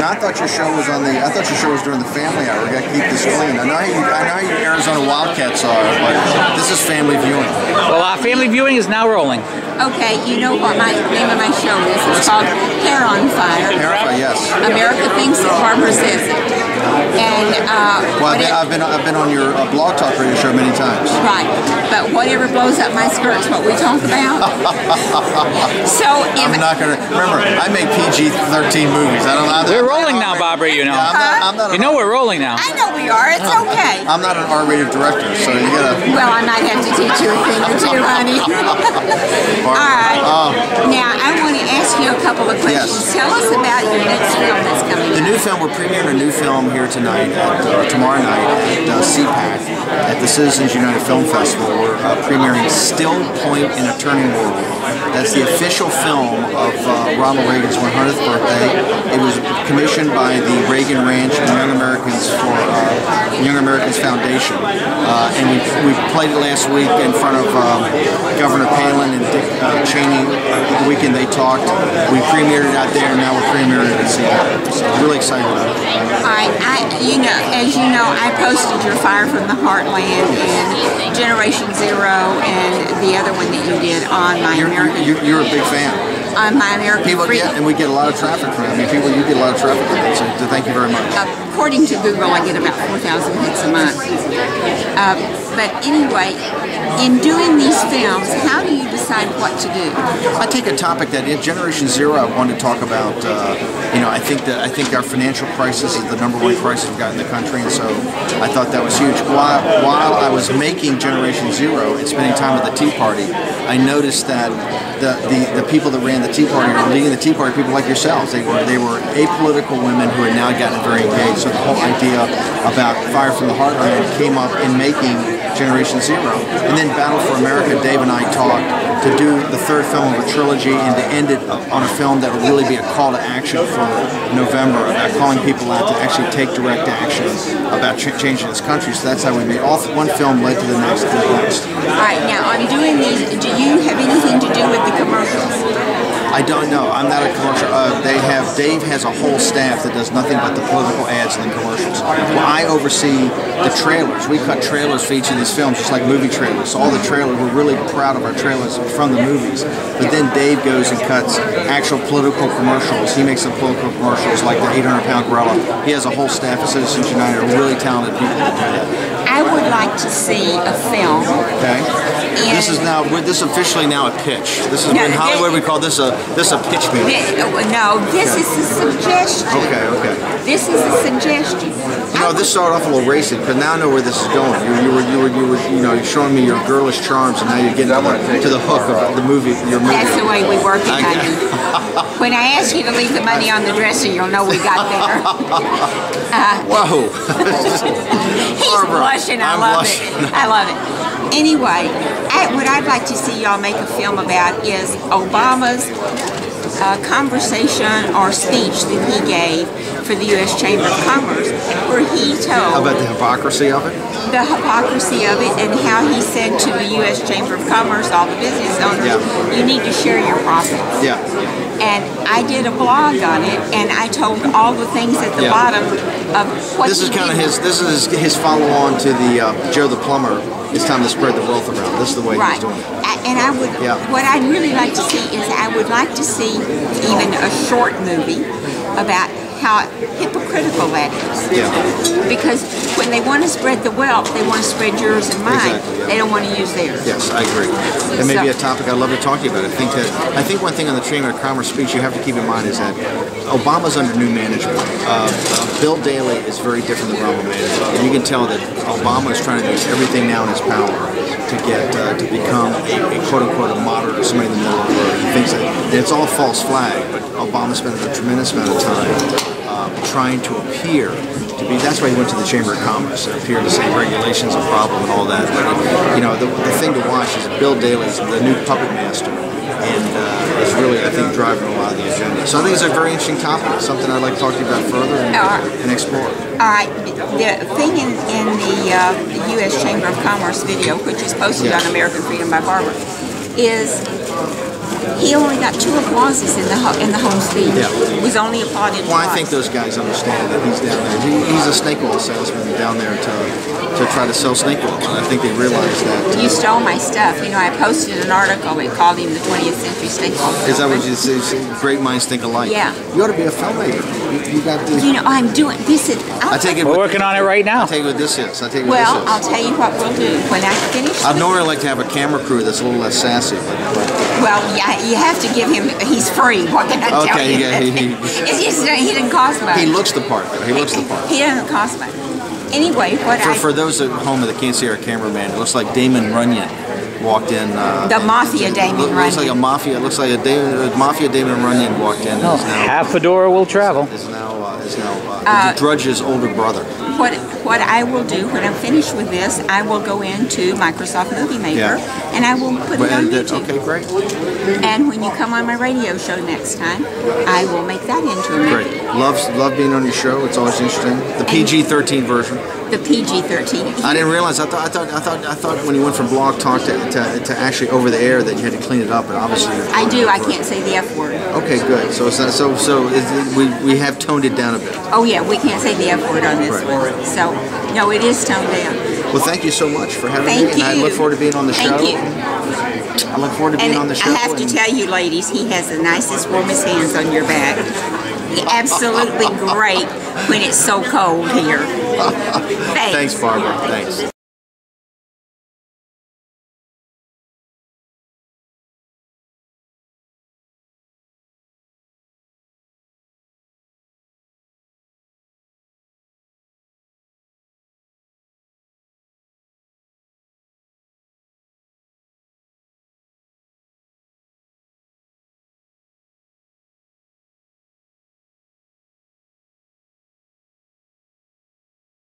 Now, I thought your show was on the. I thought your show was during the family hour. We got to keep this clean. I know how your Arizona Wildcats are, but this is family viewing. Well, family viewing is now rolling. Okay, you know what my name of my show is? It's called Hair on Fire. Hair on Fire, yes. America thinks it, Barbara says it. And well, I've been on your blog talk radio show many times. Right, but whatever blows up my skirt's what we talk about. So I'm not gonna remember. I make PG-13 movies. I don't know. We're rolling now, Barbara. You know. I'm not you know we're rolling now. I know we are. It's okay. I'm not an R-rated director, so you gotta. Well, I might have to teach you a thing or two, honey. All right. Now I want to ask you a couple of questions. Yes. Tell us about your next film that's coming out. The new film, we're premiering a new film here tonight, tomorrow night at CPAC, at the Citizens United Film Festival. We're premiering Still Point in a Turning World. That's the official film of Ronald Reagan's 100th birthday. It was commissioned by the Reagan Ranch and Young Americans for Young Americans Foundation. And we played it last week in front of Governor Palin and Dick Cheney. The weekend they talked. We premiered it out there, and now we're premiering it at CPAC. So I'm really excited about it. All right, as you know, I posted your Fire from the Heartland and Generation Zero and the other one that you did on my American. You're a big fan. On my American Freedom. Yeah, and we get a lot of traffic from it. I mean, you get a lot of traffic from it, so thank you very much. According to Google, I get about 4,000 hits a month. But anyway, in doing these films, how do you decide what to do? I take a topic that in Generation Zero I wanted to talk about. I think our financial crisis is the #1 crisis we've got in the country, and so I thought that was huge. While I was making Generation Zero and spending time with the Tea Party, I noticed that the people that ran the Tea Party or leading the Tea Party, people like yourselves, they were apolitical women who had now gotten very engaged. So the whole idea about Fire from the Heartland came up in making Generation Zero. And then Battle for America, Dave and I talked to do the third film of a trilogy and to end it on a film that would really be a call to action for November, about calling people out to actually take direct action about changing this country. So that's how we made one film led to the next and the next. All right, now on doing these, do you have anything to do with the commercials? I don't know. I'm not a commercial. Dave has a whole staff that does nothing but the political ads and the commercials. Well, I oversee the trailers. We cut trailers for each of these films, just like movie trailers. So all the trailers, we're really proud of our trailers from the movies. But then Dave goes and cuts actual political commercials. He makes some political commercials like the 800-pound gorilla. He has a whole staff of Citizens United, really talented people that do that. I would like to see a film. Okay. This is officially now a pitch. This is in Hollywood we call this a pitch meeting. No, this is a suggestion. Okay. This is a suggestion. This started off a little racy, but now I know where this is going. You were showing me your girlish charms, and now you're getting to the hook of the movie. Your movie. That's the way we work it, honey. When I ask you to leave the money on the dresser, you'll know we got there. Whoa. He's blushing. I love it. Anyway, what I'd like to see y'all make a film about is Obama's conversation or speech that he gave for the U.S. Chamber of Commerce, where he told about the hypocrisy of it. The hypocrisy of it, and how he said to the U.S. Chamber of Commerce, all the business owners, you need to share your profits. Yeah. And I did a blog on it, and I told all the things at the bottom of what this is kind of his follow-on to the Joe the Plumber. It's time to spread the wealth around. This is the way he's doing it. And what I'd really like to see is I would like to see even a short movie about how hypocritical that is. Yeah. Because when they want to spread the wealth, they want to spread yours and mine. Exactly, yeah. They don't want to use theirs. Yes, I agree. That may be a topic I'd love to talk to you about. I think one thing on the Chamber of Commerce speech you have to keep in mind is that Obama's under new management. Bill Daley is very different than Obama management. And you can tell that Obama is trying to do everything now in his power to get to become a quote-unquote a moderate or somebody in the middle of the road. He thinks that it's all false flag, but Obama spent a tremendous amount of time trying to appear to be. That's why he went to the Chamber of Commerce and appeared to say regulation's a problem and all that. But the thing to watch is Bill Daley's the new puppet master, and is really, I think, driving a lot of the agenda. So I think it's a very interesting topic. It's something I'd like to talk to you about further and explore. All right. The thing in the U.S. Chamber of Commerce video, which is posted on American Freedom by Barbara, is He only got 2 applauses in the home speech. Yeah. It was only applauded Well, I twice. think those guys understand that he's down there. He's a snake oil salesman down there to try to sell snake oil. And I think they realize that. You stole my stuff. You know, I posted an article. It called him the 20th century snake oil salesman. Is that what you say? Great minds think alike. Yeah. You ought to be a filmmaker. You got to. You know, I'm doing this. I take it. We're working on it right now. I take what this is. I take what Well, this I'll is. tell you what we'll do when I finish. I'd normally like to have a camera crew that's a little less sassy. Well, yeah, you have to give him. He's free. What can I tell Okay, you? yeah, It's just he didn't cost much. he looks the part, though. He looks the part. He doesn't cost much. Anyway, For those at home that can't see our cameraman, it looks like Damon Runyon walked in. The Mafia Damon Looks like a Runyon. mafia. Looks like a mafia Damon Runyon walked in. No, half fedora will travel. Is now Drudge's older brother. What I will do when I'm finished with this, I will go into Microsoft Movie Maker Yeah. and I will put it on YouTube. Okay, great. And when you come on my radio show next time, I will make that into a movie. Great. Love being on your show. It's always interesting. The PG-13 version. The PG-13. I didn't realize. I thought when you went from Blog Talk to actually over the air that you had to clean it up, but obviously I do. I can't say the F word. Okay, good. So it's not, we have toned it down a bit. Oh yeah, we can't say the F word on this Right. one. So no, it is toned down. Well, thank you so much for having Thank me, and I you. look forward to being on the show. Thank you. I look forward to being And on the show. I have to and- tell you, ladies, he has the nicest, warmest hands on your back. Absolutely great when it's so cold here. Thanks, Barbara. Thanks.